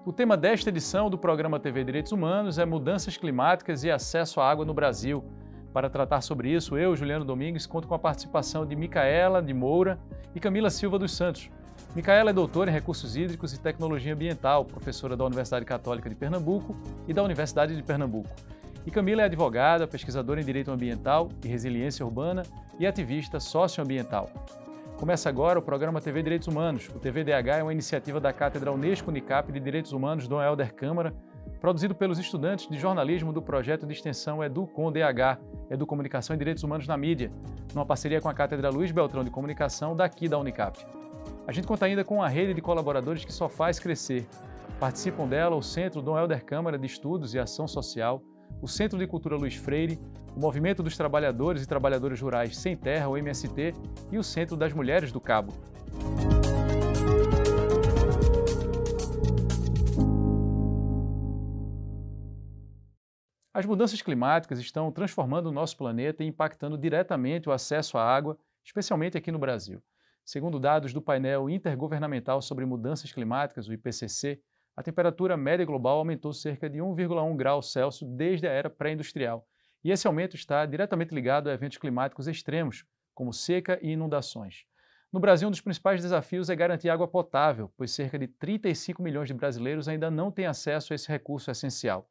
O tema desta edição do programa TV Direitos Humanos é Mudanças Climáticas e Acesso à Água no Brasil. Para tratar sobre isso, eu, Juliano Domingues, conto com a participação de Micaela de Moura e Camila Silva dos Santos. Micaela é doutora em Recursos Hídricos e Tecnologia Ambiental, professora da Universidade Católica de Pernambuco e da Universidade de Pernambuco. E Camila é advogada, pesquisadora em Direito Ambiental e Resiliência Urbana e ativista socioambiental. Começa agora o programa TV Direitos Humanos. O TVDH é uma iniciativa da Cátedra Unesco Unicap de Direitos Humanos Dom Helder Câmara, produzido pelos estudantes de jornalismo do projeto de extensão EduCom-DH, Educomunicação e Direitos Humanos na Mídia, numa parceria com a Cátedra Luiz Beltrão de Comunicação daqui da Unicap. A gente conta ainda com uma rede de colaboradores que só faz crescer. Participam dela o Centro Dom Helder Câmara de Estudos e Ação Social, o Centro de Cultura Luiz Freire, o Movimento dos Trabalhadores e Trabalhadoras Rurais Sem Terra, o MST, e o Centro das Mulheres do Cabo. As mudanças climáticas estão transformando o nosso planeta e impactando diretamente o acesso à água, especialmente aqui no Brasil. Segundo dados do painel intergovernamental sobre mudanças climáticas, o IPCC, a temperatura média global aumentou cerca de 1,1 graus Celsius desde a era pré-industrial. E esse aumento está diretamente ligado a eventos climáticos extremos, como seca e inundações. No Brasil, um dos principais desafios é garantir água potável, pois cerca de 35 milhões de brasileiros ainda não têm acesso a esse recurso essencial.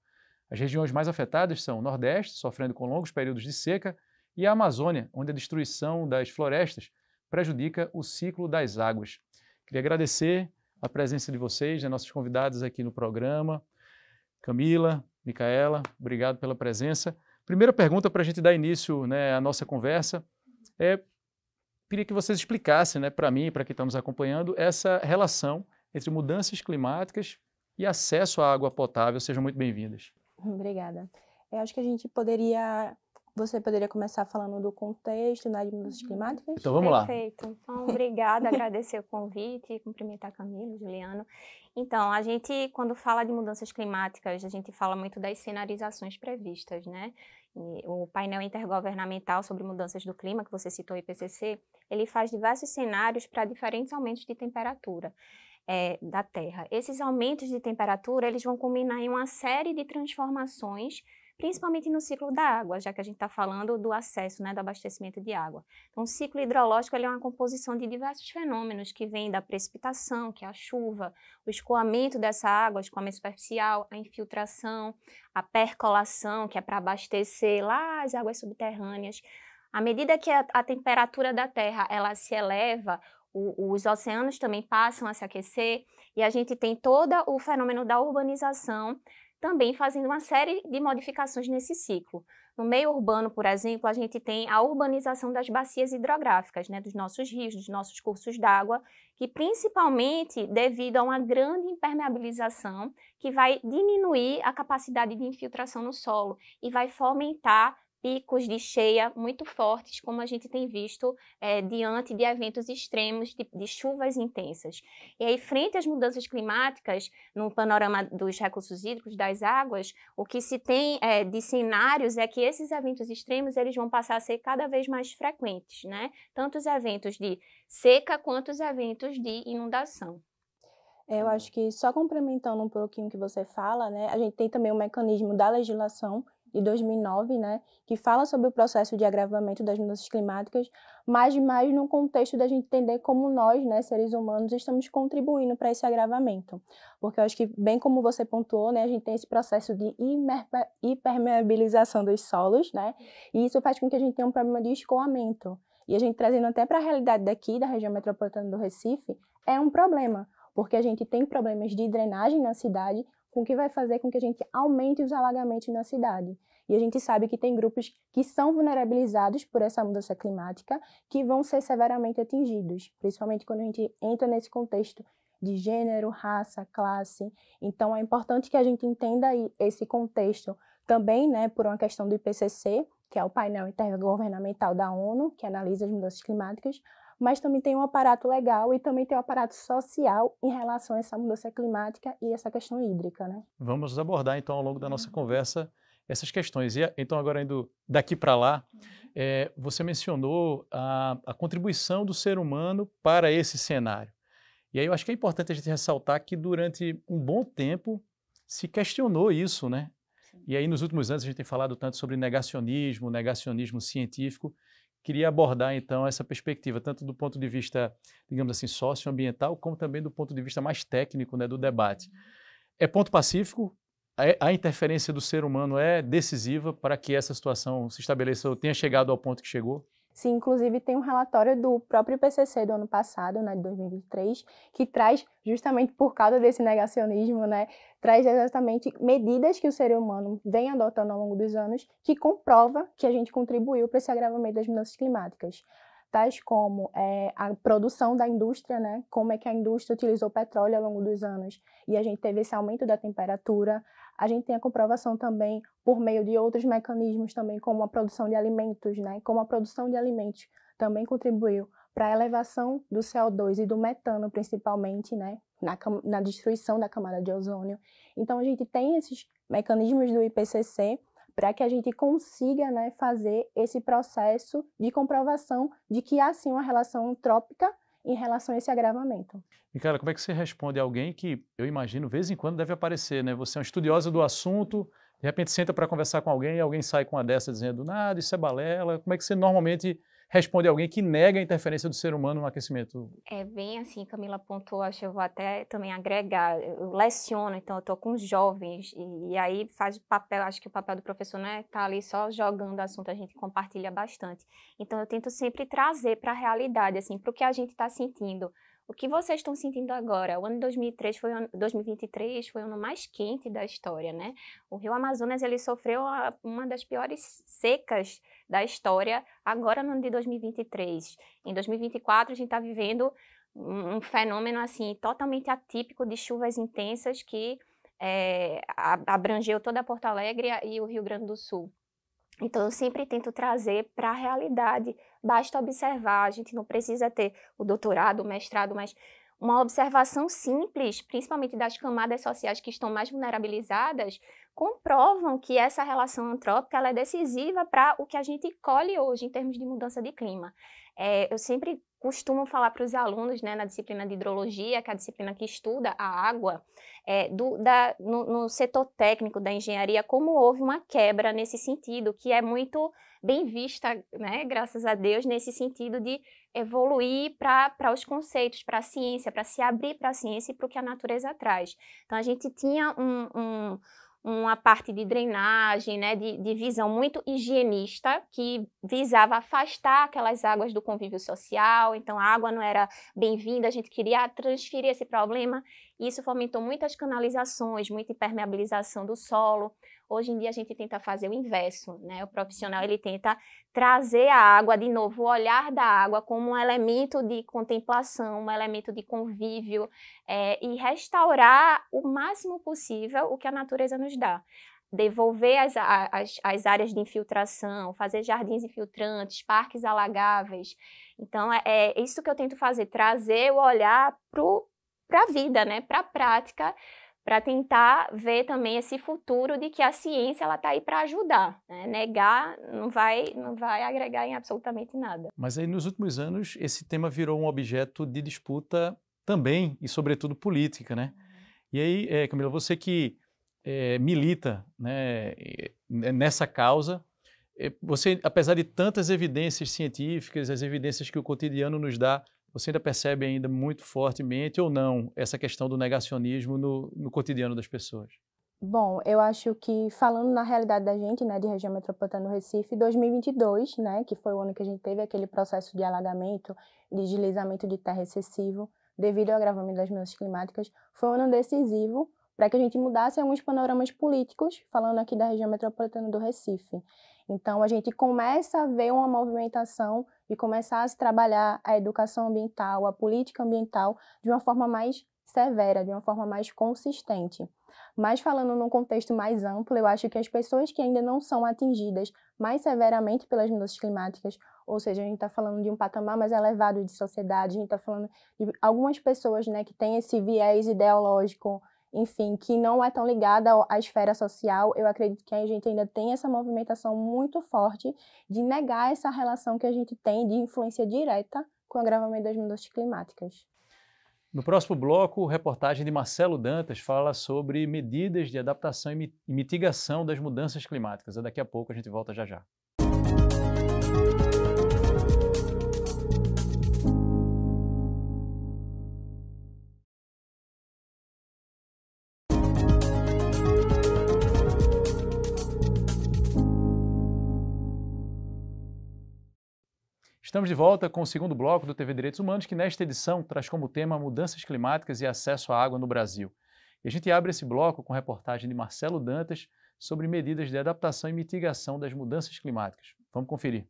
As regiões mais afetadas são o Nordeste, sofrendo com longos períodos de seca, e a Amazônia, onde a destruição das florestas prejudica o ciclo das águas. Queria agradecer a presença de vocês, nossos convidados aqui no programa. Camila, Micaela, obrigado pela presença. Primeira pergunta para a gente dar início à nossa conversa queria que vocês explicassem para mim e para quem está nos acompanhando essa relação entre mudanças climáticas e acesso à água potável. Sejam muito bem-vindas. Obrigada. Eu acho que você poderia começar falando do contexto, de mudanças climáticas? Então vamos lá. Perfeito. Então, obrigada, agradecer o convite e cumprimentar a Camila, Juliano. Então, a gente, quando fala de mudanças climáticas, a gente fala muito das cenarizações previstas, né? E o painel intergovernamental sobre mudanças do clima, que você citou, o IPCC, ele faz diversos cenários para diferentes aumentos de temperatura da Terra. Esses aumentos de temperatura, eles vão culminar em uma série de transformações, principalmente no ciclo da água, já que a gente está falando do acesso, do abastecimento de água. Então, o ciclo hidrológico ele é uma composição de diversos fenômenos que vêm da precipitação, que é a chuva, o escoamento dessa água, escoamento superficial, a infiltração, a percolação, que é para abastecer lá as águas subterrâneas. À medida que a temperatura da Terra ela se eleva, os oceanos também passam a se aquecer e a gente tem todo o fenômeno da urbanização também fazendo uma série de modificações nesse ciclo. No meio urbano, por exemplo, a gente tem a urbanização das bacias hidrográficas, dos nossos rios, dos nossos cursos d'água, que principalmente devido a uma grande impermeabilização que vai diminuir a capacidade de infiltração no solo e vai fomentar picos de cheia muito fortes, como a gente tem visto diante de eventos extremos de chuvas intensas. E aí, frente às mudanças climáticas, no panorama dos recursos hídricos, das águas, o que se tem de cenários é que esses eventos extremos eles vão passar a ser cada vez mais frequentes, tanto os eventos de seca quanto os eventos de inundação. Eu acho que, só complementando um pouquinho o que você fala, a gente tem também um mecanismo da legislação de 2009, que fala sobre o processo de agravamento das mudanças climáticas, mas mais no contexto da gente entender como nós, seres humanos, estamos contribuindo para esse agravamento. Porque eu acho que, bem como você pontuou, a gente tem esse processo de hipermeabilização dos solos, e isso faz com que a gente tenha um problema de escoamento. E a gente trazendo até para a realidade daqui, da região metropolitana do Recife, é um problema, porque a gente tem problemas de drenagem na cidade, com que vai fazer com que a gente aumente os alagamentos na cidade. E a gente sabe que tem grupos que são vulnerabilizados por essa mudança climática que vão ser severamente atingidos, principalmente quando a gente entra nesse contexto de gênero, raça, classe. Então, é importante que a gente entenda esse contexto também, por uma questão do IPCC, que é o painel intergovernamental da ONU, que analisa as mudanças climáticas, mas também tem um aparato legal e também tem um aparato social em relação a essa mudança climática e essa questão hídrica, Vamos abordar, então, ao longo da nossa conversa, essas questões. E, então, agora indo daqui para lá, você mencionou a contribuição do ser humano para esse cenário. E aí eu acho que é importante a gente ressaltar que durante um bom tempo se questionou isso, né? E aí nos últimos anos a gente tem falado tanto sobre negacionismo científico. Queria abordar então essa perspectiva, tanto do ponto de vista, digamos assim, socioambiental, como também do ponto de vista mais técnico, né, do debate. É ponto pacífico? A interferência do ser humano é decisiva para que essa situação se estabeleça ou tenha chegado ao ponto que chegou? Sim, inclusive tem um relatório do próprio IPCC do ano passado, né, de 2023, que traz, justamente por causa desse negacionismo, né, traz exatamente medidas que o ser humano vem adotando ao longo dos anos que comprova que a gente contribuiu para esse agravamento das mudanças climáticas. Tais como a produção da indústria, né, como é que a indústria utilizou petróleo ao longo dos anos e a gente teve esse aumento da temperatura. A gente tem a comprovação também por meio de outros mecanismos também, como a produção de alimentos, né? Como a produção de alimentos também contribuiu para a elevação do CO2 e do metano, principalmente, né? Na destruição da camada de ozônio. Então, a gente tem esses mecanismos do IPCC para que a gente consiga, né, fazer esse processo de comprovação de que há sim uma relação antrópica em relação a esse agravamento. Micaela, como é que você responde a alguém que, eu imagino, de vez em quando deve aparecer, né? Você é uma estudiosa do assunto, de repente senta para conversar com alguém e alguém sai com uma dessa dizendo, nada, isso é balela. Como é que você normalmente responde a alguém que nega a interferência do ser humano no aquecimento? É bem assim, Camila pontuou, acho que eu vou até também agregar, eu leciono, então eu estou com jovens, e aí faz o papel, acho que o papel do professor não é estar ali só jogando assunto, a gente compartilha bastante. Então eu tento sempre trazer para a realidade, assim, para o que a gente está sentindo. O que vocês estão sentindo agora? O ano 2023 foi o ano mais quente da história, né? O Rio Amazonas, ele sofreu uma das piores secas da história agora no ano de 2023. Em 2024, a gente está vivendo um fenômeno assim totalmente atípico de chuvas intensas que abrangeu toda Porto Alegre e o Rio Grande do Sul. Então, eu sempre tento trazer para a realidade. Basta observar, a gente não precisa ter o doutorado, o mestrado, mas uma observação simples, principalmente das camadas sociais que estão mais vulnerabilizadas, comprovam que essa relação antrópica ela é decisiva para o que a gente colhe hoje em termos de mudança de clima. Eu sempre costumo falar para os alunos, né, na disciplina de hidrologia, que é a disciplina que estuda a água, no setor técnico da engenharia, como houve uma quebra nesse sentido, que é muito bem vista, né, graças a Deus, nesse sentido de evoluir para os conceitos, para a ciência, para se abrir para a ciência e para o que a natureza traz. Então, a gente tinha uma parte de drenagem, né, de visão muito higienista, que visava afastar aquelas águas do convívio social, então a água não era bem-vinda, a gente queria transferir esse problema, e isso fomentou muitas canalizações, muita impermeabilização do solo. Hoje em dia a gente tenta fazer o inverso, né? O profissional ele tenta trazer a água de novo, o olhar da água como um elemento de contemplação, um elemento de convívio, e restaurar o máximo possível o que a natureza nos dá. Devolver as áreas de infiltração, fazer jardins infiltrantes, parques alagáveis. Então, é isso que eu tento fazer, trazer o olhar para a vida, né? Para a prática, para tentar ver também esse futuro de que a ciência ela está aí para ajudar, né? Negar não vai agregar em absolutamente nada. Mas aí nos últimos anos esse tema virou um objeto de disputa também e sobretudo política, né? E aí, Camila, você que milita, né, nessa causa, você, apesar de tantas evidências científicas, as evidências que o cotidiano nos dá, você ainda percebe ainda muito fortemente ou não essa questão do negacionismo no cotidiano das pessoas? Bom, eu acho que falando na realidade da gente, né, de região metropolitana do Recife, 2022, né, que foi o ano que a gente teve aquele processo de alagamento, de deslizamento de terra excessivo, devido ao agravamento das mudanças climáticas, foi um ano decisivo para que a gente mudasse alguns panoramas políticos, falando aqui da região metropolitana do Recife. Então, a gente começa a ver uma movimentação e começar a se trabalhar a educação ambiental, a política ambiental, de uma forma mais severa, de uma forma mais consistente. Mas falando num contexto mais amplo, eu acho que as pessoas que ainda não são atingidas mais severamente pelas mudanças climáticas, ou seja, a gente está falando de um patamar mais elevado de sociedade, a gente está falando de algumas pessoas, né, que têm esse viés ideológico, enfim, que não é tão ligada à esfera social. Eu acredito que a gente ainda tem essa movimentação muito forte de negar essa relação que a gente tem de influência direta com o agravamento das mudanças climáticas. No próximo bloco, reportagem de Marcelo Dantas fala sobre medidas de adaptação e mitigação das mudanças climáticas. Daqui a pouco a gente volta já já. Estamos de volta com o segundo bloco do TV Direitos Humanos, que nesta edição traz como tema mudanças climáticas e acesso à água no Brasil. E a gente abre esse bloco com reportagem de Marcelo Dantas sobre medidas de adaptação e mitigação das mudanças climáticas. Vamos conferir.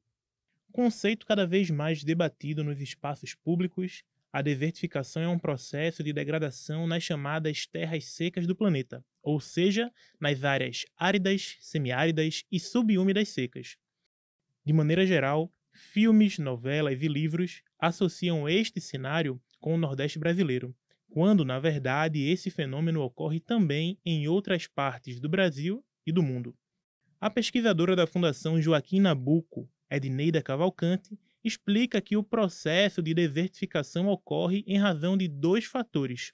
Conceito cada vez mais debatido nos espaços públicos, a desertificação é um processo de degradação nas chamadas terras secas do planeta, ou seja, nas áreas áridas, semiáridas e subúmidas secas. De maneira geral, filmes, novelas e livros associam este cenário com o Nordeste brasileiro, quando, na verdade, esse fenômeno ocorre também em outras partes do Brasil e do mundo. A pesquisadora da Fundação Joaquim Nabuco, Edneida Cavalcante, explica que o processo de desertificação ocorre em razão de dois fatores: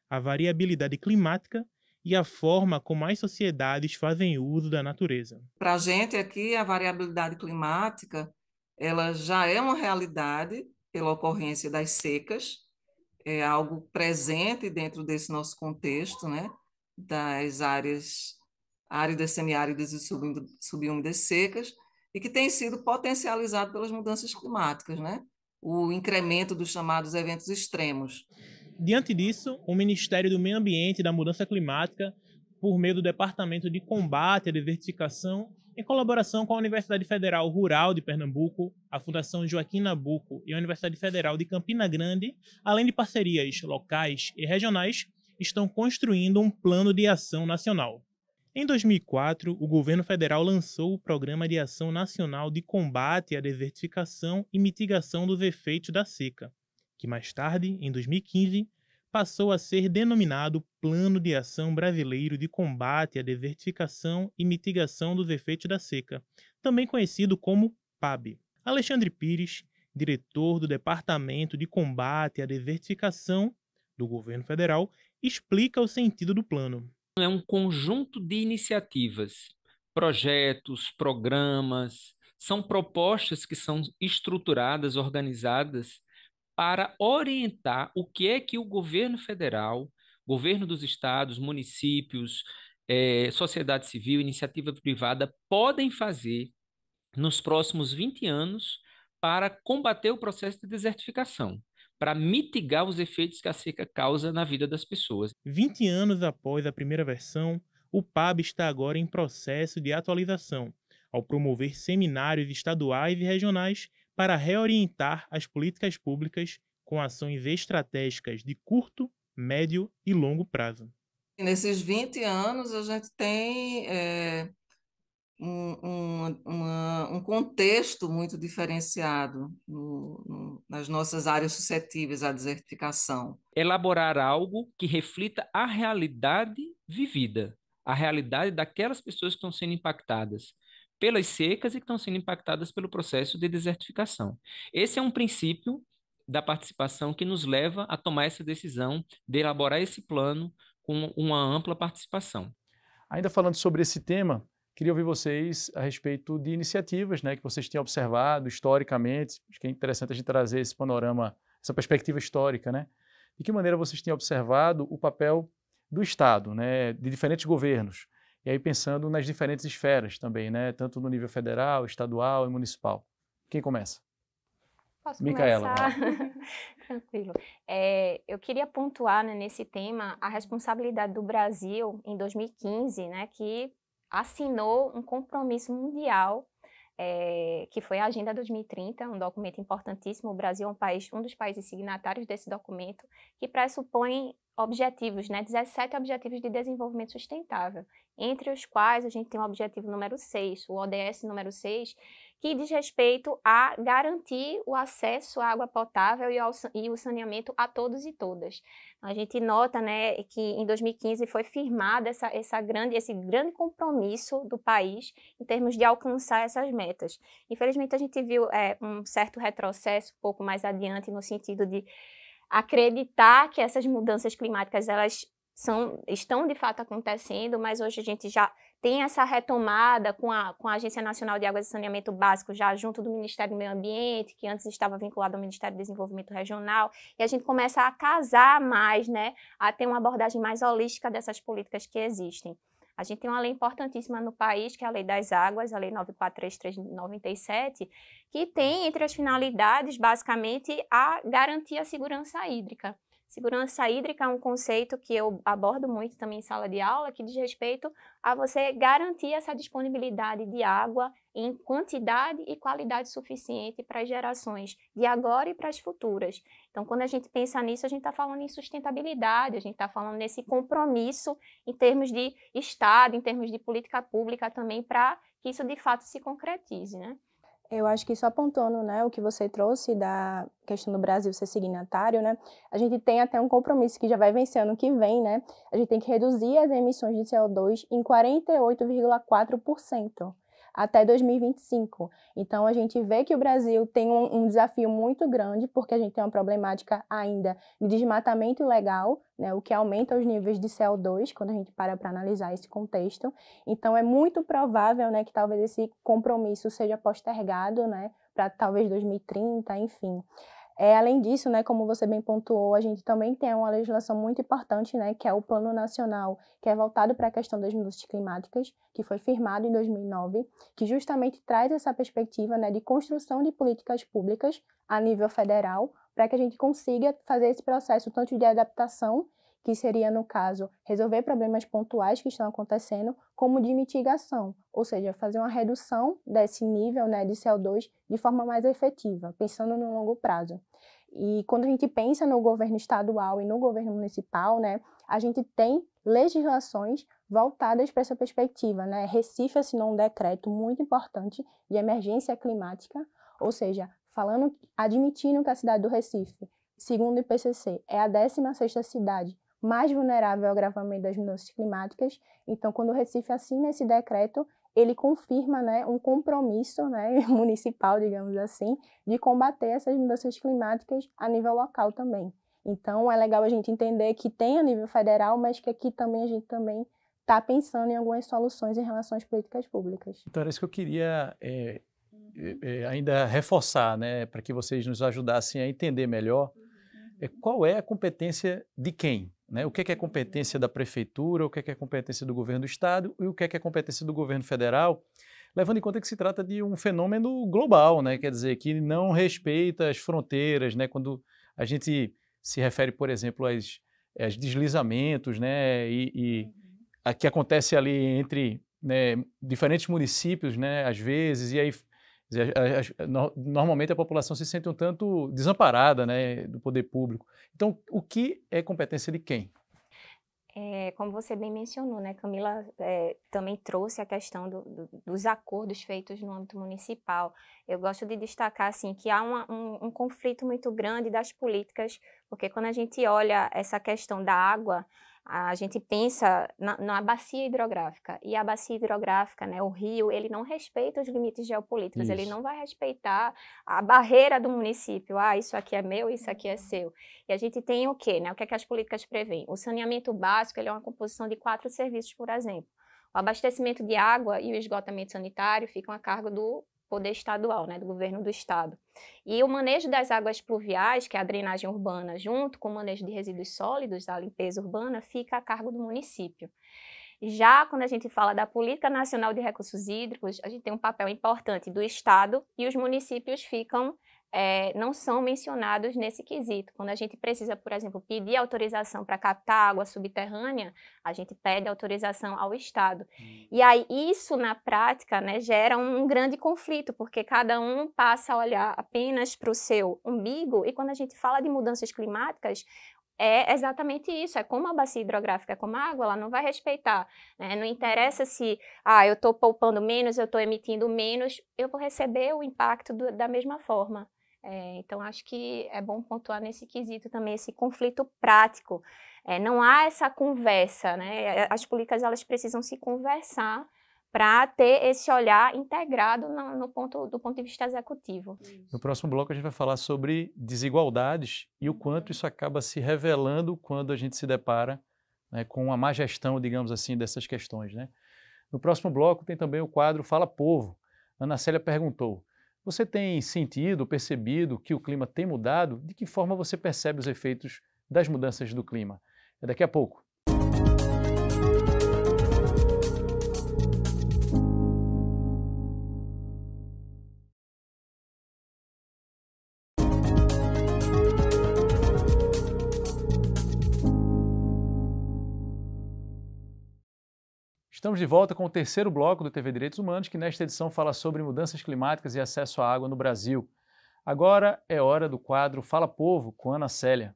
a variabilidade climática e a forma como as sociedades fazem uso da natureza. Para a gente aqui, a variabilidade climática ela já é uma realidade pela ocorrência das secas, é algo presente dentro desse nosso contexto, né, das áreas áridas, semiáridas e subúmidas secas, e que tem sido potencializado pelas mudanças climáticas, né? O incremento dos chamados eventos extremos. Diante disso, o Ministério do Meio Ambiente e da Mudança Climática, por meio do Departamento de Combate à Desertificação, em colaboração com a Universidade Federal Rural de Pernambuco, a Fundação Joaquim Nabuco e a Universidade Federal de Campina Grande, além de parcerias locais e regionais, estão construindo um plano de ação nacional. Em 2004, o governo federal lançou o Programa de Ação Nacional de Combate à Desertificação e Mitigação dos Efeitos da Seca, que mais tarde, em 2015, passou a ser denominado Plano de Ação Brasileiro de Combate à Desertificação e Mitigação dos Efeitos da Seca, também conhecido como PAB. Alexandre Pires, diretor do Departamento de Combate à Desertificação do governo federal, explica o sentido do plano. É um conjunto de iniciativas, projetos, programas, são propostas que são estruturadas, organizadas para orientar o que é que o governo federal, governo dos estados, municípios, sociedade civil, iniciativa privada podem fazer nos próximos 20 anos para combater o processo de desertificação, para mitigar os efeitos que a seca causa na vida das pessoas. 20 anos após a primeira versão, o PAB está agora em processo de atualização, ao promover seminários estaduais e regionais para reorientar as políticas públicas com ações estratégicas de curto, médio e longo prazo. Nesses 20 anos, a gente tem um contexto muito diferenciado nas nossas áreas suscetíveis à desertificação. Elaborar algo que reflita a realidade vivida, a realidade daquelas pessoas que estão sendo impactadas pelas secas e que estão sendo impactadas pelo processo de desertificação. Esse é um princípio da participação que nos leva a tomar essa decisão de elaborar esse plano com uma ampla participação. Ainda falando sobre esse tema, queria ouvir vocês a respeito de iniciativas, né, que vocês têm observado historicamente. Acho que é interessante a gente trazer esse panorama, essa perspectiva histórica, né? De que maneira vocês têm observado o papel do Estado, né, de diferentes governos, e aí pensando nas diferentes esferas também, né, tanto no nível federal, estadual e municipal. Quem começa? Posso Micaela, começar? Tranquilo. Eu queria pontuar, né, nesse tema a responsabilidade do Brasil em 2015, né, que assinou um compromisso mundial, que foi a Agenda 2030, um documento importantíssimo. O Brasil é um dos países signatários desse documento, que pressupõe objetivos, né, 17 objetivos de desenvolvimento sustentável, entre os quais a gente tem o objetivo número 6, o ODS número 6, que diz respeito a garantir o acesso à água potável e o saneamento a todos e todas. A gente nota, né, que em 2015 foi firmado esse grande compromisso do país em termos de alcançar essas metas. Infelizmente, a gente viu um certo retrocesso um pouco mais adiante no sentido de acreditar que essas mudanças climáticas elas estão de fato acontecendo, mas hoje a gente já tem essa retomada com a Agência Nacional de Águas e Saneamento Básico, já junto do Ministério do Meio Ambiente, que antes estava vinculado ao Ministério do Desenvolvimento Regional, e a gente começa a casar mais, né, a ter uma abordagem mais holística dessas políticas que existem. A gente tem uma lei importantíssima no país, que é a Lei das Águas, a Lei 9433 de 97, que tem entre as finalidades, basicamente, a garantir a segurança hídrica. Segurança hídrica é um conceito que eu abordo muito também em sala de aula, que diz respeito a você garantir essa disponibilidade de água em quantidade e qualidade suficiente para as gerações de agora e para as futuras. Então, quando a gente pensa nisso, a gente está falando em sustentabilidade, a gente está falando nesse compromisso em termos de Estado, em termos de política pública também, para que isso de fato se concretize, né? Eu acho que só apontando, né, o que você trouxe da questão do Brasil ser signatário, né, a gente tem até um compromisso que já vai vencer ano que vem, né, a gente tem que reduzir as emissões de CO2 em 48,4% até 2025. Então, a gente vê que o Brasil tem um desafio muito grande, porque a gente tem uma problemática ainda de desmatamento ilegal, né, o que aumenta os níveis de CO2, quando a gente para analisar esse contexto. Então, é muito provável, né, que talvez esse compromisso seja postergado, né, para talvez 2030, enfim. Além disso, né, como você bem pontuou, a gente também tem uma legislação muito importante, né, que é o Plano Nacional, que é voltado para a questão das mudanças climáticas, que foi firmado em 2009, que justamente traz essa perspectiva, né, de construção de políticas públicas a nível federal, para que a gente consiga fazer esse processo tanto de adaptação, que seria, no caso, resolver problemas pontuais que estão acontecendo, como de mitigação, ou seja, fazer uma redução desse nível, né, de CO2 de forma mais efetiva, pensando no longo prazo. E quando a gente pensa no governo estadual e no governo municipal, né, a gente tem legislações voltadas para essa perspectiva, né? Recife assinou um decreto muito importante de emergência climática, ou seja, admitindo que a cidade do Recife, segundo o IPCC, é a 16ª cidade mais vulnerável ao agravamento das mudanças climáticas. Então, quando o Recife assina esse decreto, ele confirma, né, um compromisso, né, municipal, digamos assim, de combater essas mudanças climáticas a nível local também. Então, é legal a gente entender que tem a nível federal, mas que aqui também a gente também está pensando em algumas soluções em relação às políticas públicas. Então, era isso que eu queria ainda reforçar, né, para que vocês nos ajudassem a entender melhor qual é a competência de quem, né? O que é competência da prefeitura, o que é competência do governo do estado e o que é competência do governo federal, levando em conta que se trata de um fenômeno global, né? Quer dizer, que não respeita as fronteiras, né? Quando a gente se refere, por exemplo, aos deslizamentos, né? E a que acontece ali entre, né, diferentes municípios, né? Às vezes, e aí normalmente a população se sente um tanto desamparada, né, do poder público. Então, o que é competência de quem? Como você bem mencionou, né, Camila também trouxe a questão dos acordos feitos no âmbito municipal. Eu gosto de destacar assim, que há um conflito muito grande das políticas, porque quando a gente olha essa questão da água, a gente pensa na bacia hidrográfica, e a bacia hidrográfica, né, o rio, ele não respeita os limites geopolíticos, ele não vai respeitar a barreira do município, isso aqui é meu, isso aqui é seu. E a gente tem o quê, né? O que é que as políticas prevêem? O saneamento básico, ele é uma composição de 4 serviços, por exemplo. O abastecimento de água e o esgotamento sanitário ficam a cargo do poder estadual, né, do governo do estado. E o manejo das águas pluviais, que é a drenagem urbana, junto com o manejo de resíduos sólidos, a limpeza urbana, fica a cargo do município. Já quando a gente fala da Política Nacional de Recursos Hídricos, a gente tem um papel importante do estado e os municípios não são mencionados nesse quesito. Quando a gente precisa, por exemplo, pedir autorização para captar água subterrânea, a gente pede autorização ao Estado. E aí isso, na prática, né, gera um grande conflito, porque cada um passa a olhar apenas para o seu umbigo, e quando a gente fala de mudanças climáticas, é exatamente isso, é como a bacia hidrográfica, é como a água, ela não vai respeitar, né? Não interessa se eu estou poupando menos, eu estou emitindo menos, eu vou receber o impacto da mesma forma. Então, acho que é bom pontuar nesse quesito também, esse conflito prático. Não há essa conversa, né? As políticas, elas precisam se conversar para ter esse olhar integrado do ponto de vista executivo. No próximo bloco a gente vai falar sobre desigualdades e o quanto isso acaba se revelando quando a gente se depara, né, com a má gestão, digamos assim, dessas questões, né? No próximo bloco tem também o quadro Fala Povo. Ana Célia perguntou: você tem sentido, percebido que o clima tem mudado? De que forma você percebe os efeitos das mudanças do clima? É daqui a pouco. Estamos de volta com o terceiro bloco do TV Direitos Humanos, que nesta edição fala sobre mudanças climáticas e acesso à água no Brasil. Agora é hora do quadro Fala Povo, com Ana Célia.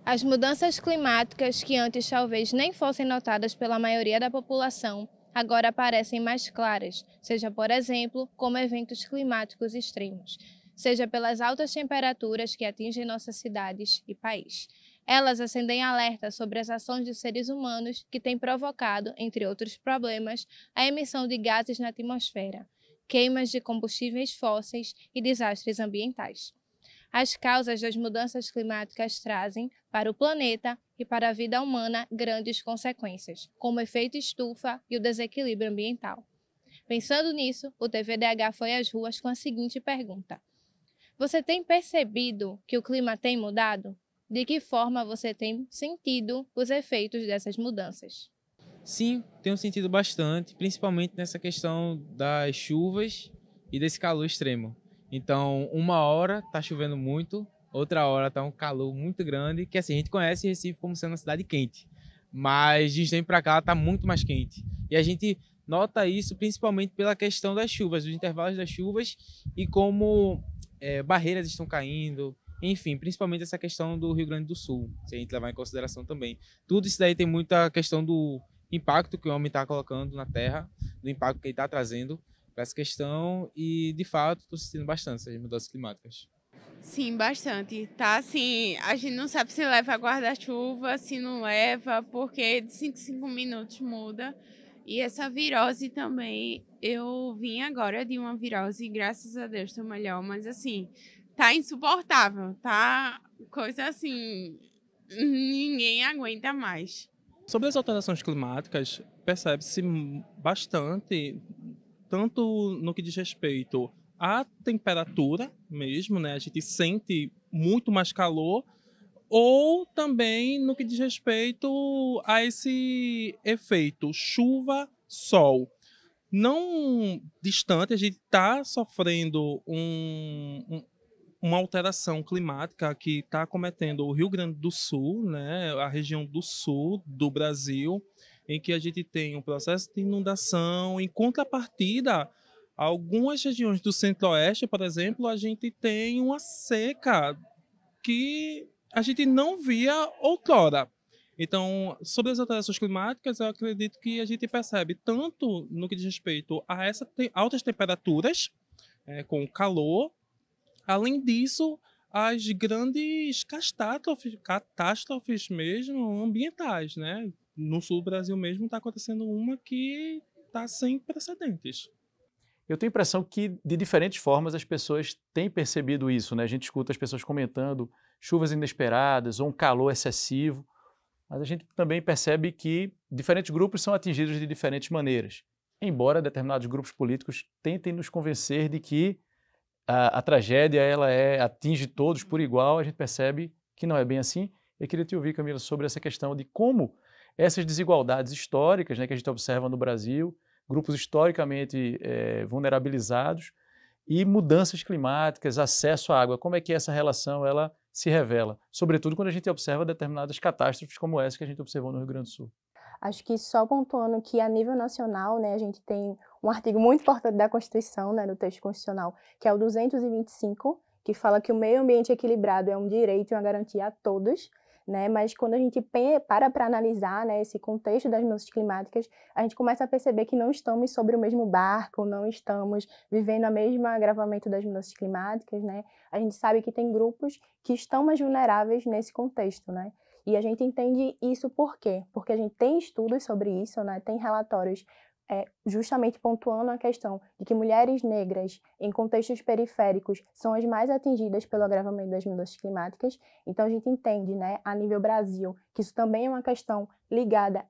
As mudanças climáticas, que antes talvez nem fossem notadas pela maioria da população, agora parecem mais claras, seja, por exemplo, como eventos climáticos extremos, seja pelas altas temperaturas que atingem nossas cidades e país. Elas acendem alerta sobre as ações dos seres humanos que têm provocado, entre outros problemas, a emissão de gases na atmosfera, queimas de combustíveis fósseis e desastres ambientais. As causas das mudanças climáticas trazem, para o planeta e para a vida humana, grandes consequências, como o efeito estufa e o desequilíbrio ambiental. Pensando nisso, o TVDH foi às ruas com a seguinte pergunta: você tem percebido que o clima tem mudado? De que forma você tem sentido os efeitos dessas mudanças? Sim, tenho sentido bastante, principalmente nessa questão das chuvas e desse calor extremo. Então, uma hora está chovendo muito, outra hora está um calor muito grande, que assim, a gente conhece Recife como sendo uma cidade quente, mas de tempo para cá está muito mais quente. E a gente nota isso principalmente pela questão das chuvas, dos intervalos das chuvas e como barreiras estão caindo, enfim, principalmente essa questão do Rio Grande do Sul, se a gente levar em consideração também. Tudo isso daí tem muita questão do impacto que o homem está colocando na Terra, do impacto que ele está trazendo para essa questão e, de fato, estou sentindo bastante essas mudanças climáticas. Sim, bastante. Tá assim, a gente não sabe se leva guarda-chuva, se não leva, porque de 5 em 5 minutos muda. E essa virose também, eu vim agora de uma virose, graças a Deus estou melhor, mas assim, tá insuportável, tá coisa assim, ninguém aguenta mais. Sobre as alterações climáticas, percebe-se bastante, tanto no que diz respeito à temperatura mesmo, né? A gente sente muito mais calor, ou também no que diz respeito a esse efeito chuva-sol. Não distante, a gente está sofrendo uma alteração climática que está acometendo o Rio Grande do Sul, né, a região do sul do Brasil, em que a gente tem um processo de inundação. Em contrapartida, algumas regiões do centro-oeste, por exemplo, a gente tem uma seca que a gente não via outrora. Então, sobre as alterações climáticas, eu acredito que a gente percebe tanto no que diz respeito a essas altas temperaturas, com o calor. Além disso, as grandes catástrofes mesmo ambientais, né? No sul do Brasil mesmo está acontecendo uma que está sem precedentes. Eu tenho a impressão que, de diferentes formas, as pessoas têm percebido isso, né? A gente escuta as pessoas comentando chuvas inesperadas ou um calor excessivo, mas a gente também percebe que diferentes grupos são atingidos de diferentes maneiras, embora determinados grupos políticos tentem nos convencer de que a tragédia atinge todos por igual. A gente percebe que não é bem assim. Eu queria te ouvir, Camila, sobre essa questão de como essas desigualdades históricas, né, que a gente observa no Brasil, grupos historicamente vulnerabilizados, e mudanças climáticas, acesso à água, como é que essa relação ela se revela, sobretudo quando a gente observa determinadas catástrofes como essa que a gente observou no Rio Grande do Sul. Acho que só pontuando que a nível nacional, né, a gente tem um artigo muito importante da Constituição, né, do texto constitucional, que é o 225, que fala que o meio ambiente equilibrado é um direito e uma garantia a todos, né, mas quando a gente para analisar, né, esse contexto das mudanças climáticas, a gente começa a perceber que não estamos sobre o mesmo barco, não estamos vivendo o mesmo agravamento das mudanças climáticas, né. A gente sabe que tem grupos que estão mais vulneráveis nesse contexto, né. E a gente entende isso por quê? Porque a gente tem estudos sobre isso, né? Tem relatórios justamente pontuando a questão de que mulheres negras em contextos periféricos são as mais atingidas pelo agravamento das mudanças climáticas. Então a gente entende, né, a nível Brasil, que isso também é uma questão ligada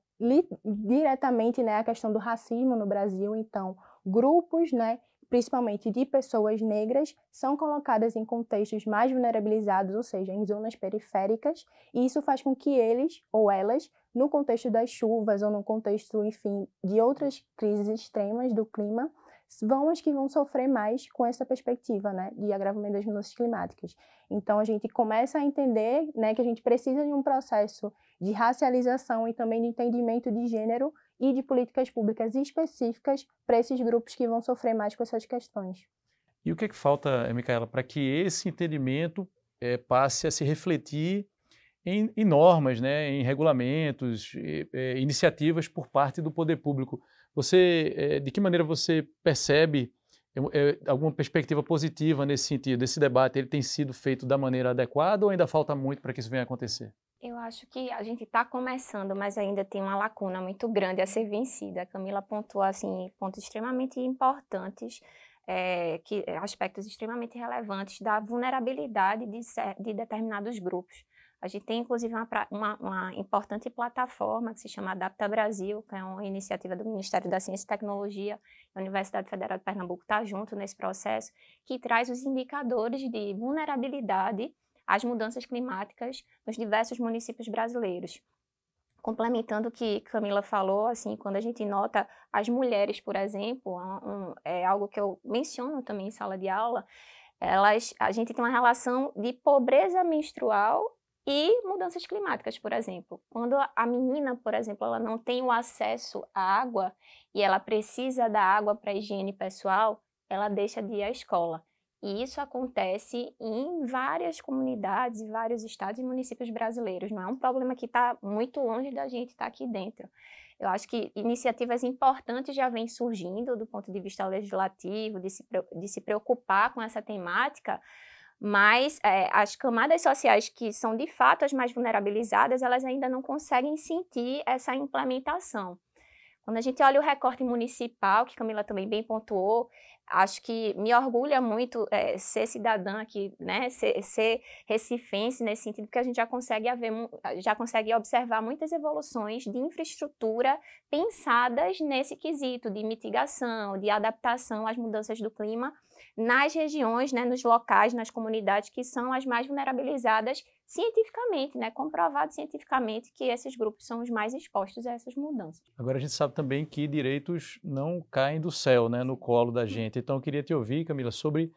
diretamente, né, à questão do racismo no Brasil. Então, grupos, né, principalmente de pessoas negras, são colocadas em contextos mais vulnerabilizados, ou seja, em zonas periféricas, e isso faz com que eles ou elas, no contexto das chuvas ou no contexto, enfim, de outras crises extremas do clima, vão as que vão sofrer mais com essa perspectiva, né, de agravamento das mudanças climáticas. Então, a gente começa a entender, né, que a gente precisa de um processo de racialização e também de entendimento de gênero e de políticas públicas específicas para esses grupos que vão sofrer mais com essas questões. E o que é que falta, Micaela, para que esse entendimento passe a se refletir em normas, né, em regulamentos, iniciativas por parte do poder público? De que maneira você percebe alguma perspectiva positiva nesse sentido? Esse debate ele tem sido feito da maneira adequada ou ainda falta muito para que isso venha a acontecer? Eu acho que a gente está começando, mas ainda tem uma lacuna muito grande a ser vencida. A Camila pontuou assim, pontos extremamente importantes, aspectos extremamente relevantes da vulnerabilidade de determinados grupos. A gente tem, inclusive, uma importante plataforma que se chama Adapta Brasil, que é uma iniciativa do Ministério da Ciência e Tecnologia. A Universidade Federal de Pernambuco está junto nesse processo, que traz os indicadores de vulnerabilidade às mudanças climáticas nos diversos municípios brasileiros. Complementando o que Camila falou, assim, quando a gente nota as mulheres, por exemplo, é algo que eu menciono também em sala de aula, a gente tem uma relação de pobreza menstrual e mudanças climáticas, por exemplo. Quando a menina, por exemplo, ela não tem o acesso à água e ela precisa da água para higiene pessoal, ela deixa de ir à escola. E isso acontece em várias comunidades, em vários estados e municípios brasileiros. Não é um problema que está muito longe da gente estar aqui dentro. Eu acho que iniciativas importantes já vêm surgindo do ponto de vista legislativo, de se preocupar com essa temática, mas as camadas sociais que são de fato as mais vulnerabilizadas, elas ainda não conseguem sentir essa implementação. Quando a gente olha o recorte municipal, que Camila também bem pontuou, acho que me orgulha muito ser cidadã aqui, né, ser recifense nesse sentido, porque a gente já consegue observar muitas evoluções de infraestrutura pensadas nesse quesito de mitigação, de adaptação às mudanças do clima nas regiões, né, nos locais, nas comunidades que são as mais vulnerabilizadas cientificamente, né, comprovado cientificamente que esses grupos são os mais expostos a essas mudanças. Agora a gente sabe também que direitos não caem do céu, né, no colo da gente. Então eu queria te ouvir, Camila, sobre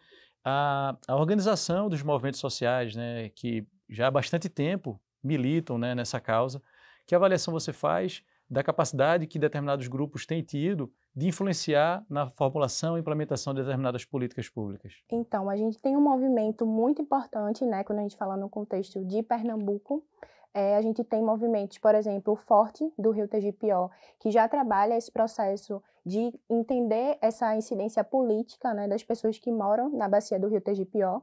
a organização dos movimentos sociais, né, que já há bastante tempo militam, né, nessa causa. Que avaliação você faz da capacidade que determinados grupos têm tido de influenciar na formulação e implementação de determinadas políticas públicas? Então, a gente tem um movimento muito importante, né, quando a gente fala no contexto de Pernambuco. A gente tem movimentos, por exemplo, o Forte, do Rio Tegipió, que já trabalha esse processo de entender essa incidência política, né, das pessoas que moram na bacia do Rio Tegipió.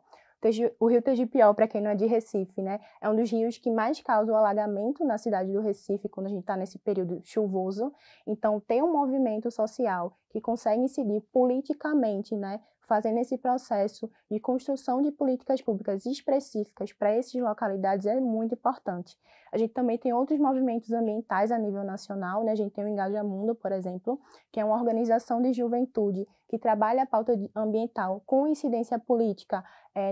O Rio Tegipió, para quem não é de Recife, né, é um dos rios que mais causa o alagamento na cidade do Recife quando a gente está nesse período chuvoso. Então, tem um movimento social que consegue incidir politicamente, né, fazendo esse processo de construção de políticas públicas específicas para essas localidades é muito importante. A gente também tem outros movimentos ambientais a nível nacional, né? A gente tem o Engajamundo, por exemplo, que é uma organização de juventude que trabalha a pauta ambiental com incidência política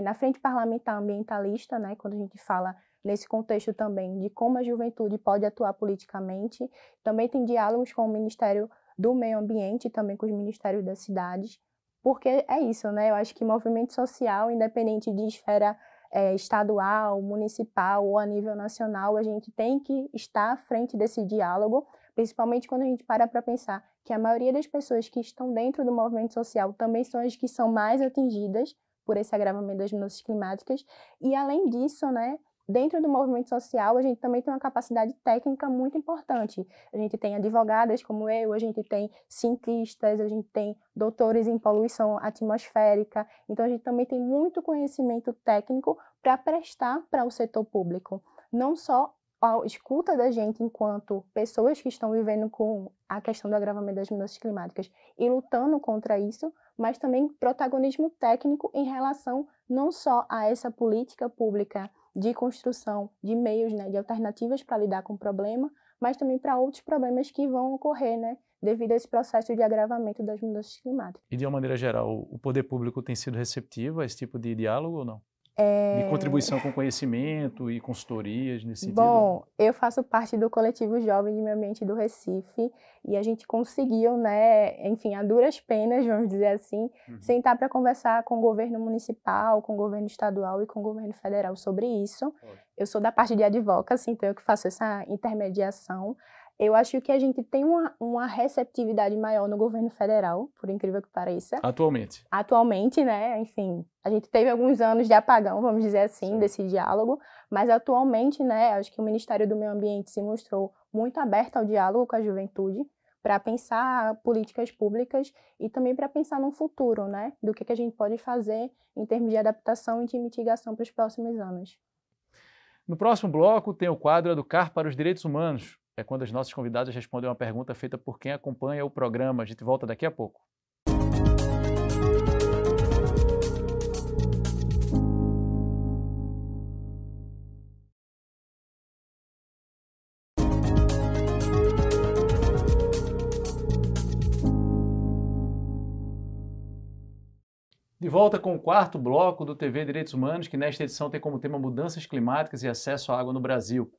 na frente parlamentar ambientalista, né? Quando a gente fala nesse contexto também de como a juventude pode atuar politicamente. Também tem diálogos com o Ministério do Meio Ambiente e também com os ministérios das cidades. Porque é isso, né? Eu acho que movimento social, independente de esfera estadual, municipal ou a nível nacional, a gente tem que estar à frente desse diálogo, principalmente quando a gente para pensar que a maioria das pessoas que estão dentro do movimento social também são as que são mais atingidas por esse agravamento das mudanças climáticas. E, além disso, né, dentro do movimento social, a gente também tem uma capacidade técnica muito importante. A gente tem advogadas como eu, a gente tem cientistas, a gente tem doutores em poluição atmosférica. Então, a gente também tem muito conhecimento técnico para prestar para o setor público. Não só a escuta da gente enquanto pessoas que estão vivendo com a questão do agravamento das mudanças climáticas e lutando contra isso, mas também protagonismo técnico em relação não só a essa política pública de construção de meios, né, de alternativas para lidar com o problema, mas também para outros problemas que vão ocorrer, né, devido a esse processo de agravamento das mudanças climáticas. E de uma maneira geral, o poder público tem sido receptivo a esse tipo de diálogo ou não? De contribuição com conhecimento e consultorias nesse sentido? Bom, eu faço parte do coletivo Jovem de Meio Ambiente do Recife e a gente conseguiu, né, enfim, a duras penas, vamos dizer assim, sentar para conversar com o governo municipal, com o governo estadual e com o governo federal sobre isso. Eu sou da parte de advocacy, então eu que faço essa intermediação. Eu acho que a gente tem uma receptividade maior no governo federal, por incrível que pareça. Atualmente? Atualmente, né? Enfim, a gente teve alguns anos de apagão, vamos dizer assim, Sim. desse diálogo, mas atualmente, né, acho que o Ministério do Meio Ambiente se mostrou muito aberto ao diálogo com a juventude, para pensar políticas públicas e também para pensar no futuro, né? Do que a gente pode fazer em termos de adaptação e de mitigação para os próximos anos. No próximo bloco tem o quadro Educar para os Direitos Humanos. É quando as nossas convidadas respondem uma pergunta feita por quem acompanha o programa. A gente volta daqui a pouco. De volta com o quarto bloco do TV Direitos Humanos, que nesta edição tem como tema Mudanças Climáticas e Acesso à Água no Brasil.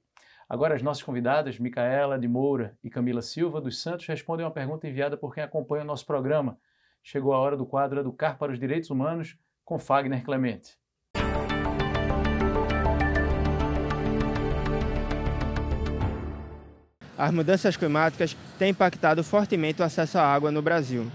Agora as nossas convidadas, Micaela de Moura e Camila Silva dos Santos, respondem uma pergunta enviada por quem acompanha o nosso programa. Chegou a hora do quadro Educar para os Direitos Humanos, com Fagner Clemente. As mudanças climáticas têm impactado fortemente o acesso à água no Brasil.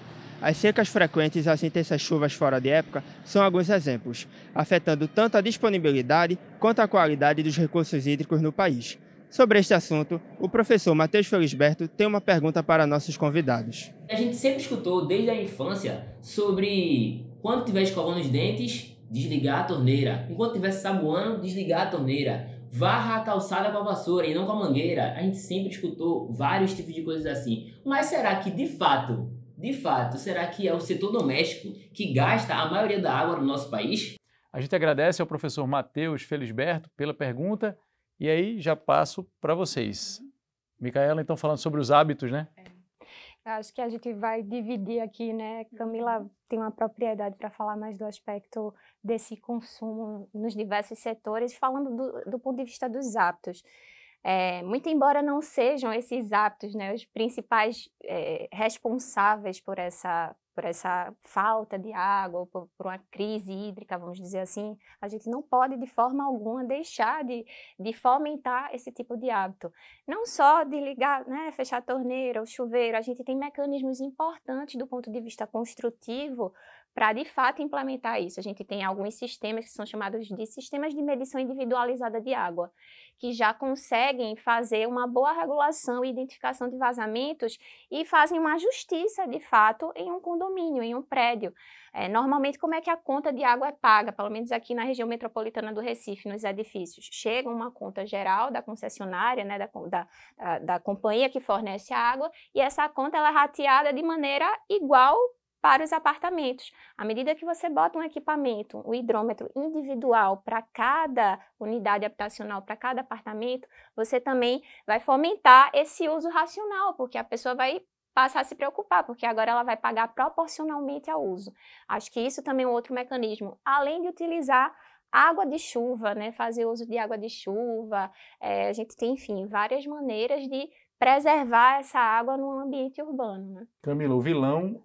As secas frequentes e as intensas chuvas fora de época são alguns exemplos, afetando tanto a disponibilidade quanto a qualidade dos recursos hídricos no país. Sobre este assunto, o professor Matheus Felisberto tem uma pergunta para nossos convidados. A gente sempre escutou desde a infância sobre quando estiver escovando os dentes, desligar a torneira. Enquanto estiver saboando, desligar a torneira. Varra a calçada com a vassoura e não com a mangueira. A gente sempre escutou vários tipos de coisas assim. Mas será que de fato, será que é o setor doméstico que gasta a maioria da água no nosso país? A gente agradece ao professor Matheus Felisberto pela pergunta e aí já passo para vocês. Micaela, então, falando sobre os hábitos, né? Acho que a gente vai dividir aqui, né? Camila tem uma propriedade para falar mais do aspecto desse consumo nos diversos setores, falando do ponto de vista dos hábitos. Muito embora não sejam esses hábitos, né, os principais responsáveis por essa falta de água, por uma crise hídrica, vamos dizer assim, a gente não pode de forma alguma deixar de fomentar esse tipo de hábito. Não só de ligar, né, fechar a torneira, o chuveiro, a gente tem mecanismos importantes do ponto de vista construtivo para, de fato, implementar isso. A gente tem alguns sistemas que são chamados de sistemas de medição individualizada de água, que já conseguem fazer uma boa regulação e identificação de vazamentos e fazem uma justiça, de fato, em um condomínio, em um prédio. Normalmente, como é que a conta de água é paga? Pelo menos aqui na região metropolitana do Recife, nos edifícios. Chega uma conta geral da concessionária, né, da companhia que fornece a água, e essa conta ela é rateada de maneira igual para os apartamentos. À medida que você bota um equipamento, um hidrômetro individual para cada unidade habitacional, para cada apartamento, você também vai fomentar esse uso racional, porque a pessoa vai passar a se preocupar, porque agora ela vai pagar proporcionalmente ao uso. Acho que isso também é um outro mecanismo, além de utilizar água de chuva, né, fazer uso de água de chuva, a gente tem, enfim, várias maneiras de preservar essa água no ambiente urbano, né? Camila, o vilão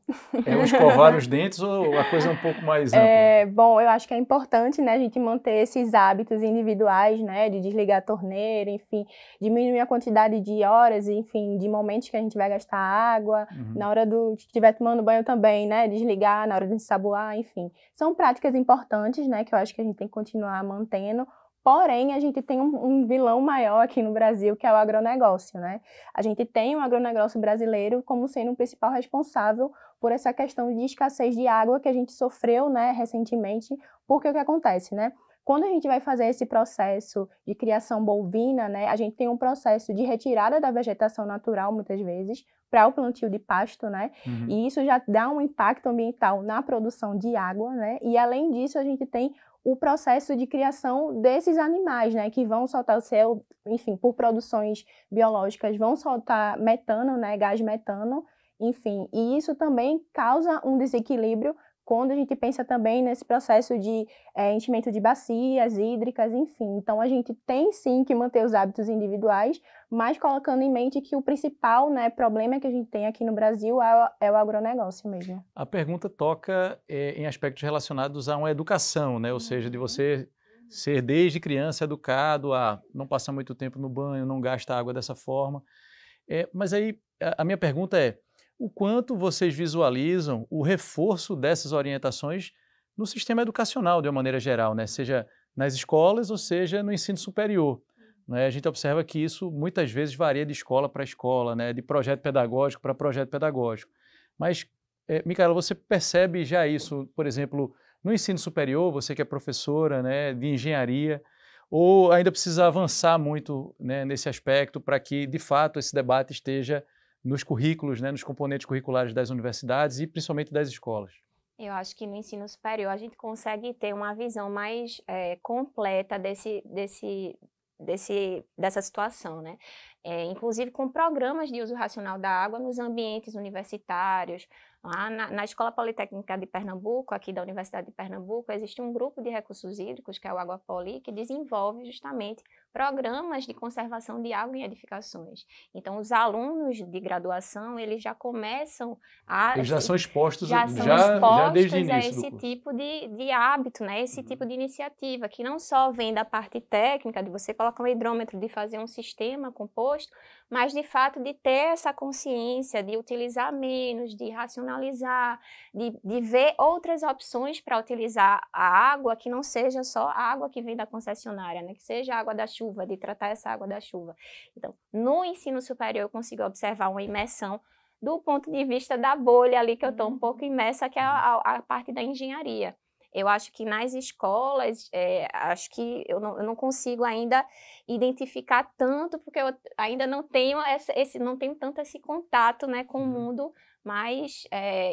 é o escovar os dentes ou a coisa é um pouco mais ampla? Bom, eu acho que é importante, né, a gente manter esses hábitos individuais, né, de desligar a torneira, enfim, diminuir a quantidade de horas, enfim, de momentos que a gente vai gastar água, na hora que estiver tomando banho também, né, desligar, na hora de ensaboar, enfim. São práticas importantes, né, que eu acho que a gente tem que continuar mantendo. Porém, a gente tem um vilão maior aqui no Brasil, que é o agronegócio, né? A gente tem o agronegócio brasileiro como sendo o principal responsável por essa questão de escassez de água que a gente sofreu, né, recentemente, porque o que acontece, né? Quando a gente vai fazer esse processo de criação bovina, né, a gente tem um processo de retirada da vegetação natural, muitas vezes, para o plantio de pasto, né? E isso já dá um impacto ambiental na produção de água, né? E além disso, a gente tem o processo de criação desses animais, né, que vão soltar o céu, enfim, por produções biológicas, vão soltar metano, né, gás metano, enfim, e isso também causa um desequilíbrio quando a gente pensa também nesse processo de enchimento de bacias hídricas, enfim. Então, a gente tem sim que manter os hábitos individuais, mas colocando em mente que o principal, né, problema que a gente tem aqui no Brasil é o agronegócio mesmo. A pergunta toca em aspectos relacionados a uma educação, né? Ou seja, de você ser desde criança educado a não passar muito tempo no banho, não gastar água dessa forma. Mas aí a minha pergunta é, o quanto vocês visualizam o reforço dessas orientações no sistema educacional, de uma maneira geral, né? Seja nas escolas ou seja no ensino superior, né? A gente observa que isso muitas vezes varia de escola para escola, né? De projeto pedagógico para projeto pedagógico. Mas, Micaela, você percebe já isso, por exemplo, no ensino superior, você que é professora, né, de engenharia, ou ainda precisa avançar muito, né, nesse aspecto para que, de fato, esse debate esteja nos currículos, né, nos componentes curriculares das universidades e principalmente das escolas? Eu acho que no ensino superior a gente consegue ter uma visão mais completa dessa situação, né? Inclusive com programas de uso racional da água nos ambientes universitários. Lá na Escola Politécnica de Pernambuco, aqui da Universidade de Pernambuco, existe um grupo de recursos hídricos, que é o Água Poli, que desenvolve justamente programas de conservação de água em edificações. Então, os alunos de graduação, eles já começam a... Eles já são expostos, já desde o início a esse tipo de hábito, né? Esse tipo de iniciativa, que não só vem da parte técnica, de você colocar um hidrômetro, de fazer um sistema composto, mas, de fato, de ter essa consciência, de utilizar menos, de racionalizar, de ver outras opções para utilizar a água, que não seja só a água que vem da concessionária, né? Que seja a água da chuva, de tratar essa água da chuva. Então, no ensino superior, eu consigo observar uma imersão do ponto de vista da bolha ali, que eu estou um pouco imersa, que é a parte da engenharia. Eu acho que nas escolas, acho que eu não consigo ainda identificar tanto, porque eu ainda não tenho não tenho tanto esse contato, né, com o mundo mais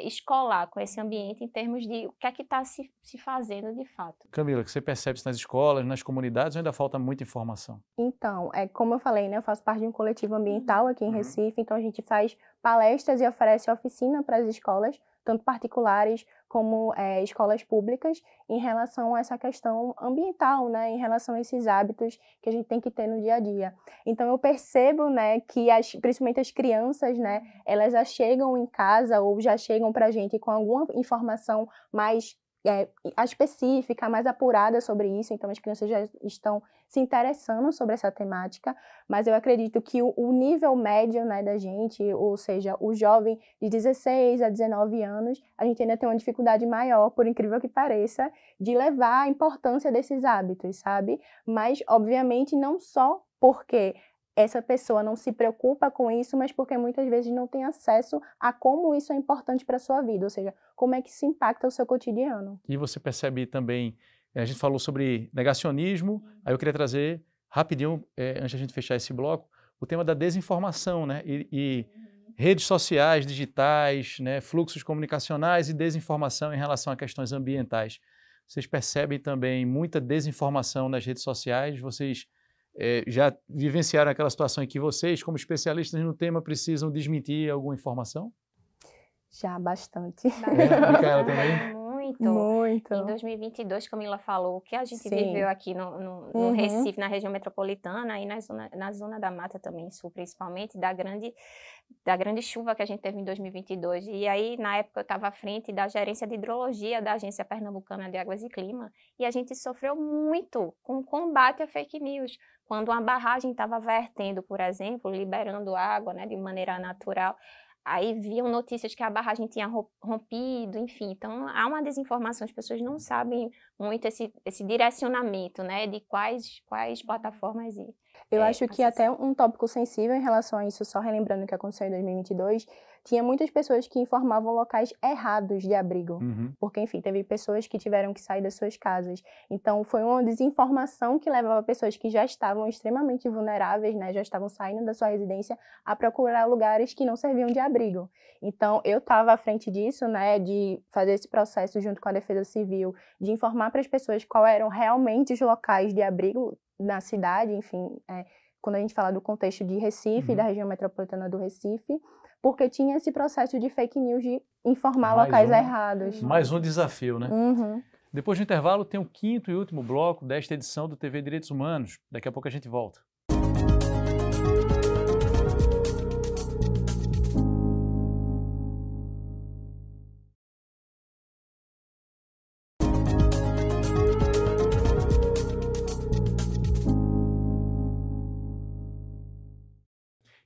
escolar, com esse ambiente, em termos de o que é que está se fazendo de fato. Camila, que você percebe isso nas escolas, nas comunidades, ou ainda falta muita informação? Então, como eu falei, né, eu faço parte de um coletivo ambiental aqui em Recife, então a gente faz palestras e oferece oficina para as escolas, tanto particulares como escolas públicas, em relação a essa questão ambiental, né, em relação a esses hábitos que a gente tem que ter no dia a dia. Então eu percebo, né, que principalmente as crianças, né, elas já chegam em casa ou já chegam para a gente com alguma informação mais específica, mais apurada sobre isso, então as crianças já estão se interessando sobre essa temática, mas eu acredito que o nível médio, né, da gente, ou seja, o jovem de 16 a 19 anos, a gente ainda tem uma dificuldade maior, por incrível que pareça, de levar a importância desses hábitos, sabe? Mas, obviamente, não só porque essa pessoa não se preocupa com isso, mas porque muitas vezes não tem acesso a como isso é importante para a sua vida, ou seja, como é que isso impacta o seu cotidiano. E você percebe também, a gente falou sobre negacionismo, aí eu queria trazer rapidinho, antes de a gente fechar esse bloco, o tema da desinformação, né? E redes sociais, digitais, né? Fluxos comunicacionais e desinformação em relação a questões ambientais. Vocês percebem também muita desinformação nas redes sociais? Vocês já vivenciaram aquela situação em que vocês, como especialistas no tema, precisam desmentir alguma informação? Já, bastante. Micaela também? Muito. Em 2022, Camila falou, o que a gente viveu aqui no Recife, na região metropolitana, e na zona da Mata também, sul principalmente, da grande chuva que a gente teve em 2022. E aí, na época, eu estava à frente da gerência de hidrologia da Agência Pernambucana de Águas e Clima, e a gente sofreu muito com o combate a fake news. Quando uma barragem estava vertendo, por exemplo, liberando água, né, de maneira natural, aí viam notícias que a barragem tinha rompido, enfim. Então, há uma desinformação, as pessoas não sabem muito esse direcionamento, né, de quais plataformas ir. Eu acho que até um tópico sensível em relação a isso, só relembrando o que aconteceu em 2022, tinha muitas pessoas que informavam locais errados de abrigo, porque, enfim, teve pessoas que tiveram que sair das suas casas. Então, foi uma desinformação que levava pessoas que já estavam extremamente vulneráveis, né, já estavam saindo da sua residência, a procurar lugares que não serviam de abrigo. Então, eu estava à frente disso, né, de fazer esse processo junto com a Defesa Civil, de informar para as pessoas quais eram realmente os locais de abrigo na cidade, enfim, quando a gente fala do contexto de Recife, da região metropolitana do Recife, porque tinha esse processo de fake news de informar locais errados. Mais um desafio, né? Depois do intervalo, tem o 5º e último bloco desta edição do TV Direitos Humanos. Daqui a pouco a gente volta.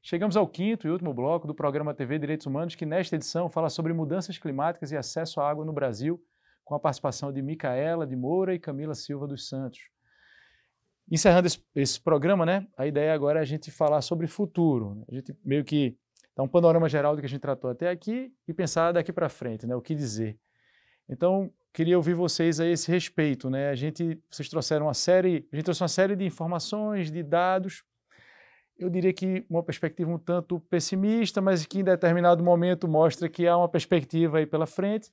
Chegamos ao 5º e último bloco do programa TV Direitos Humanos, que nesta edição fala sobre mudanças climáticas e acesso à água no Brasil, com a participação de Micaela de Moura e Camila Silva dos Santos. Encerrando esse programa, né, a ideia agora é a gente falar sobre futuro. A gente meio que dá um panorama geral do que a gente tratou até aqui e pensar daqui para frente, né, o que dizer. Então, queria ouvir vocês a esse respeito, né? Vocês trouxeram a gente trouxe uma série de informações, de dados. Eu diria que uma perspectiva um tanto pessimista, mas que em determinado momento mostra que há uma perspectiva aí pela frente.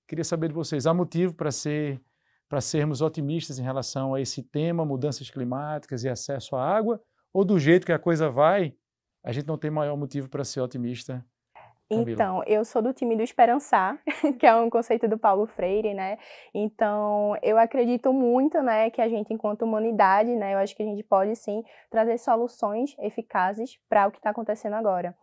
Queria saber de vocês, há motivo para sermos otimistas em relação a esse tema, mudanças climáticas e acesso à água? Ou do jeito que a coisa vai, a gente não tem maior motivo para ser otimista? Camila. Então, eu sou do time do esperançar, que é um conceito do Paulo Freire, né? Então, eu acredito muito, né, que a gente, enquanto humanidade, né, eu acho que a gente pode, sim, trazer soluções eficazes para o que está acontecendo agora.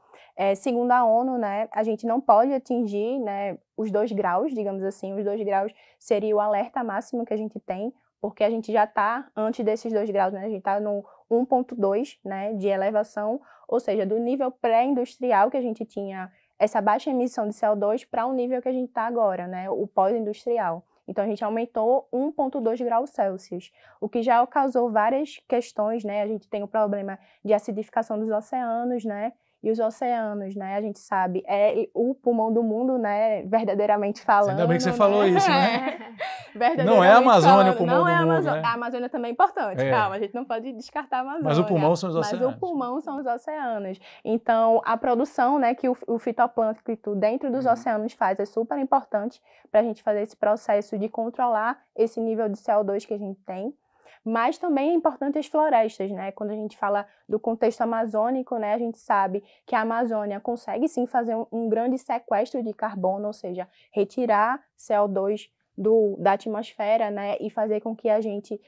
Segundo a ONU, né, a gente não pode atingir, né, os 2 graus, digamos assim, os 2 graus seria o alerta máximo que a gente tem, porque a gente já está antes desses 2 graus, né, a gente está no 1,2, né, de elevação, ou seja, do nível pré-industrial que a gente tinha essa baixa emissão de CO2 para o nível que a gente está agora, né, o pós-industrial. Então, a gente aumentou 1,2 graus Celsius, o que já causou várias questões, né, a gente tem o problema de acidificação dos oceanos, né, e os oceanos, né, a gente sabe, é o pulmão do mundo, né, verdadeiramente falando. Ainda bem que você falou isso, né? Não é a Amazônia o pulmão do mundo, né? A Amazônia também é importante, calma, a gente não pode descartar a Amazônia. Mas o pulmão são os oceanos. Mas o pulmão são os oceanos. Então, a produção, né, que o fitoplâncton dentro dos oceanos faz é super importante para a gente fazer esse processo de controlar esse nível de CO2 que a gente tem. Mas também é importante as florestas, né? Quando a gente fala do contexto amazônico, né, a gente sabe que a Amazônia consegue sim fazer um grande sequestro de carbono, ou seja, retirar CO2 da atmosfera, né, e fazer com que a gente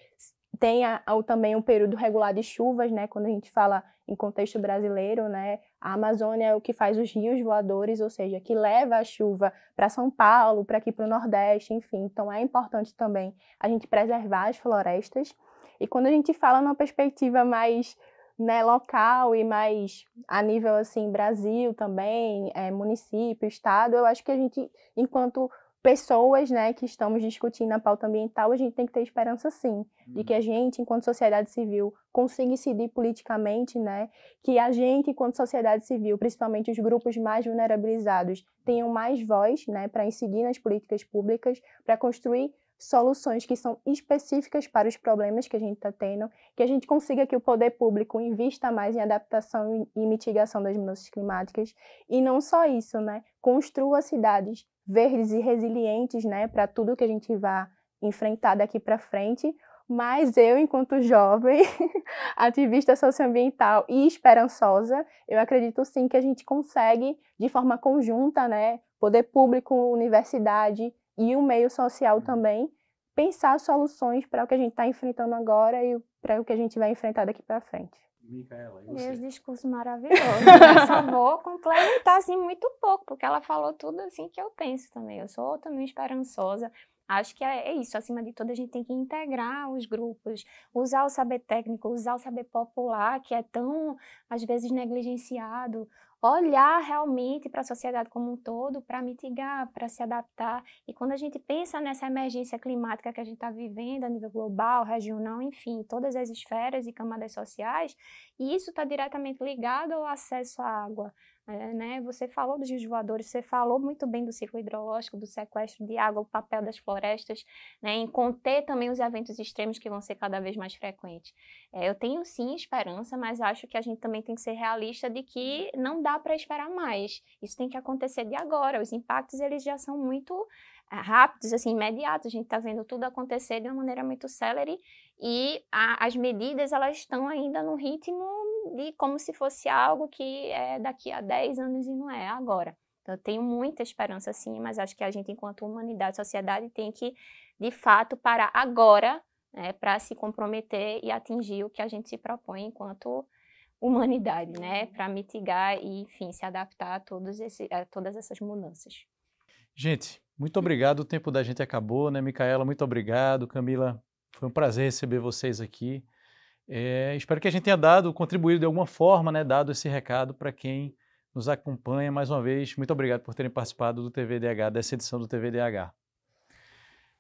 tenha também um período regular de chuvas, né? Quando a gente fala em contexto brasileiro, né, a Amazônia é o que faz os rios voadores, ou seja, que leva a chuva para São Paulo, para aqui para o Nordeste, enfim. Então é importante também a gente preservar as florestas. E quando a gente fala numa perspectiva mais, né, local e mais a nível assim Brasil também, município, estado, eu acho que a gente, enquanto pessoas, né, que estamos discutindo a pauta ambiental, a gente tem que ter esperança, sim, de que a gente, enquanto sociedade civil, consiga incidir politicamente, né, que a gente, enquanto sociedade civil, principalmente os grupos mais vulnerabilizados, tenham mais voz, né, para incidir nas políticas públicas, para construir soluções que são específicas para os problemas que a gente está tendo, que a gente consiga que o poder público invista mais em adaptação e mitigação das mudanças climáticas, e não só isso, né, construa cidades verdes e resilientes, né, para tudo que a gente vai enfrentar daqui para frente. Mas eu, enquanto jovem, ativista socioambiental e esperançosa, eu acredito sim que a gente consegue, de forma conjunta, né, poder público, universidade e o meio social também, pensar soluções para o que a gente está enfrentando agora e para o que a gente vai enfrentar daqui para frente. Micaela, e Meu você? discurso maravilhoso. Eu só vou complementar assim muito pouco, porque ela falou tudo assim que eu penso também. Eu sou também esperançosa. Acho que é isso, acima de tudo a gente tem que integrar os grupos, usar o saber técnico, usar o saber popular, que é tão, às vezes, negligenciado, olhar realmente para a sociedade como um todo, para mitigar, para se adaptar. E quando a gente pensa nessa emergência climática que a gente está vivendo a nível global, regional, enfim, todas as esferas e camadas sociais, e isso está diretamente ligado ao acesso à água. Né? Você falou dos rios voadores, você falou muito bem do ciclo hidrológico, do sequestro de água, o papel das florestas, né, em conter também os eventos extremos que vão ser cada vez mais frequentes. Eu tenho sim esperança, mas acho que a gente também tem que ser realista de que não dá para esperar mais. Isso tem que acontecer de agora. Os impactos eles já são muito rápidos, assim, imediatos. A gente está vendo tudo acontecer de uma maneira muito célere e as medidas elas estão ainda no ritmo de como se fosse algo que é daqui a 10 anos e não é agora. Então, eu tenho muita esperança, sim, mas acho que a gente, enquanto humanidade, sociedade, tem que, de fato, parar agora, né, para se comprometer e atingir o que a gente se propõe enquanto humanidade, né, para mitigar e, enfim, se adaptar a todas essas mudanças. Gente, muito obrigado, o tempo da gente acabou, né, Micaela? Muito obrigado, Camila, foi um prazer receber vocês aqui. Espero que a gente tenha contribuído de alguma forma, né, dado esse recado para quem nos acompanha. Mais uma vez, muito obrigado por terem participado do TVDH, dessa edição do TVDH.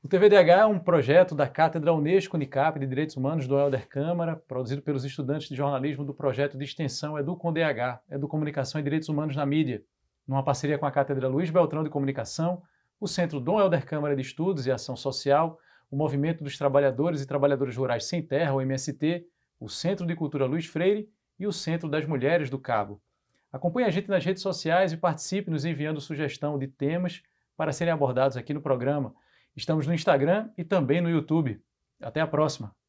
O TVDH é um projeto da Cátedra Unesco Unicap de Direitos Humanos do Helder Câmara, produzido pelos estudantes de jornalismo do projeto de extensão EduComDH, Educomunicação e Direitos Humanos na Mídia, numa parceria com a Cátedra Luiz Beltrão de Comunicação, o Centro Dom Helder Câmara de Estudos e Ação Social, o Movimento dos Trabalhadores e Trabalhadoras Rurais Sem Terra, o MST, o Centro de Cultura Luiz Freire e o Centro das Mulheres do Cabo. Acompanhe a gente nas redes sociais e participe nos enviando sugestão de temas para serem abordados aqui no programa. Estamos no Instagram e também no YouTube. Até a próxima!